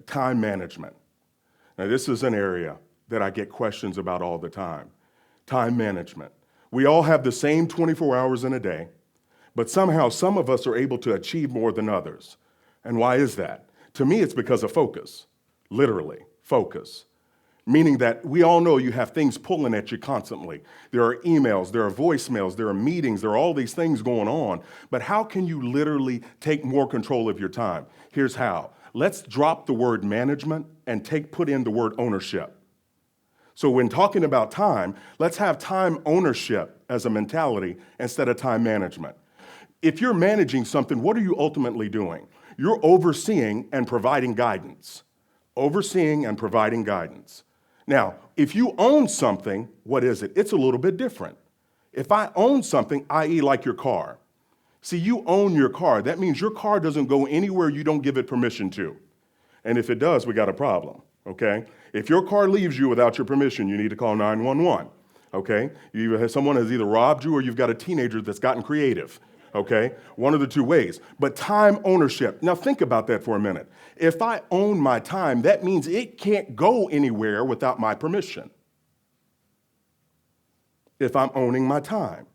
time management. Now, this is an area that I get questions about all the time. Time management. We all have the same 24 hours in a day, but somehow some of us are able to achieve more than others. And why is that? To me, it's because of focus. Literally, focus. Meaning that we all know you have things pulling at you constantly. There are emails, there are voicemails, there are meetings, there are all these things going on. But how can you literally take more control of your time? Here's how. Let's drop the word management and put in the word ownership. So when talking about time, let's have time ownership as a mentality instead of time management. If you're managing something, what are you ultimately doing? You're overseeing and providing guidance. Overseeing and providing guidance. Now, if you own something, what is it? It's a little bit different. If I own something, i.e. like your car, see, you own your car. That means your car doesn't go anywhere you don't give it permission to. And if it does, we got a problem, okay? If your car leaves you without your permission, you need to call 911, okay? Someone has either robbed you or you've got a teenager that's gotten creative, okay? One of the two ways. But time ownership. Now think about that for a minute. If I own my time, that means it can't go anywhere without my permission. If I'm owning my time.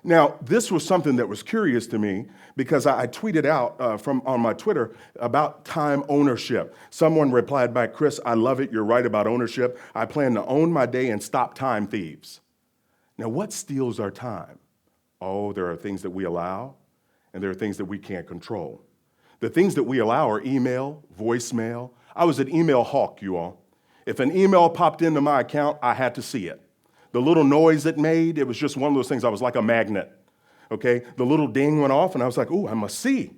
Now, this was something that was curious to me because I tweeted out on my Twitter about time ownership. Someone replied back, Chris, I love it. You're right about ownership. I plan to own my day and stop time thieves. Now, what steals our time? Oh, there are things that we allow, and there are things that we can't control. The things that we allow are email, voicemail. I was an email hawk, you all. If an email popped into my account, I had to see it. The little noise it made, it was just one of those things. I was like a magnet, okay? The little ding went off, and I was like, ooh, I must see.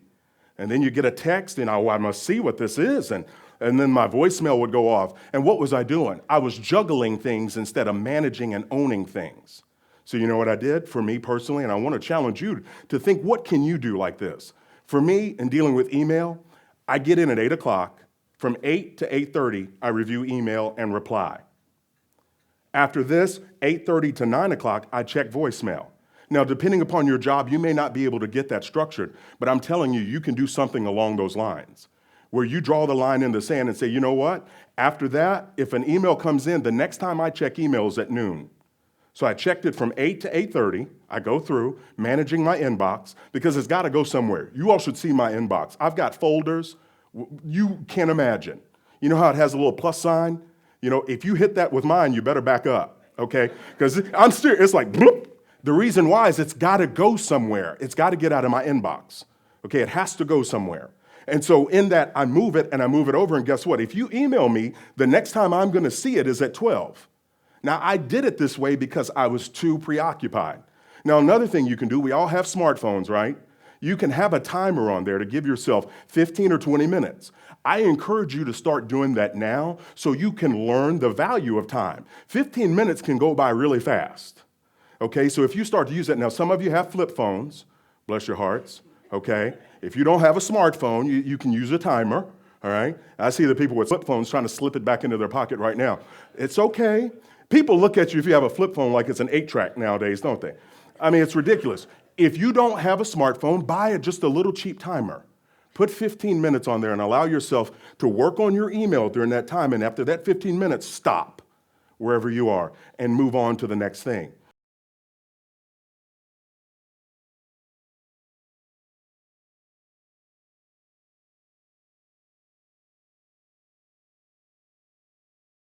And then you get a text, and I must see what this is. And then my voicemail would go off. And what was I doing? I was juggling things instead of managing and owning things. So you know what I did for me personally? And I want to challenge you to think, what can you do like this? For me, in dealing with email, I get in at 8 o'clock. From 8 to 8:30, I review email and reply. After this, 8:30 to 9 o'clock, I check voicemail. Now, depending upon your job, you may not be able to get that structured, but I'm telling you, you can do something along those lines, where you draw the line in the sand and say, you know what? After that, if an email comes in, the next time I check email is at noon. So I checked it from 8 to 8:30. I go through, managing my inbox, because it's got to go somewhere. You all should see my inbox. I've got folders you can't imagine. You know how it has a little plus sign? You know, if you hit that with mine, you better back up, okay? Because I'm serious. It's like, bloop. The reason why is it's got to go somewhere. It's got to get out of my inbox, okay? It has to go somewhere. And so in that, I move it, and I move it over, and guess what? If you email me, the next time I'm going to see it is at 12. Now, I did it this way because I was too preoccupied. Now, another thing you can do, we all have smartphones, right? You can have a timer on there to give yourself 15 or 20 minutes. I encourage you to start doing that now so you can learn the value of time. 15 minutes can go by really fast, okay? So if you start to use that, now some of you have flip phones, bless your hearts, okay? If you don't have a smartphone, you can use a timer, all right? I see the people with flip phones trying to slip it back into their pocket right now. It's okay. People look at you if you have a flip phone like it's an 8-track nowadays, don't they? I mean, it's ridiculous. If you don't have a smartphone, buy just a little cheap timer. Put 15 minutes on there and allow yourself to work on your email during that time. And after that 15 minutes, stop wherever you are and move on to the next thing.